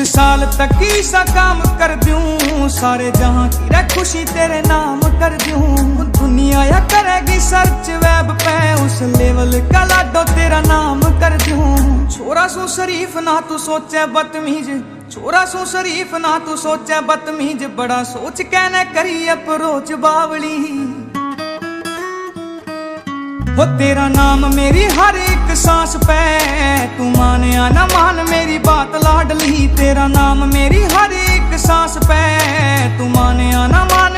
कुछ साल तक ही सा काम कर दूं, सारे जहां की रे खुशी तेरे नाम कर दूं। दुनिया या करेगी सर्च वेब पे, उस लेवल का लाडो तेरा नाम कर दूं। छोरा सू शरीफ ना तू सोचे बदतमीज, छोरा सू शरीफ ना तू सोचे बदतमीज, बड़ा सोच कहने करी अप्रोच बावली। हो तेरा नाम मेरी हर एक सांस पे, तू मान या ना मान मेरी बात लाडली। तेरा नाम मेरी हर एक सांस पे, तू मान या ना मान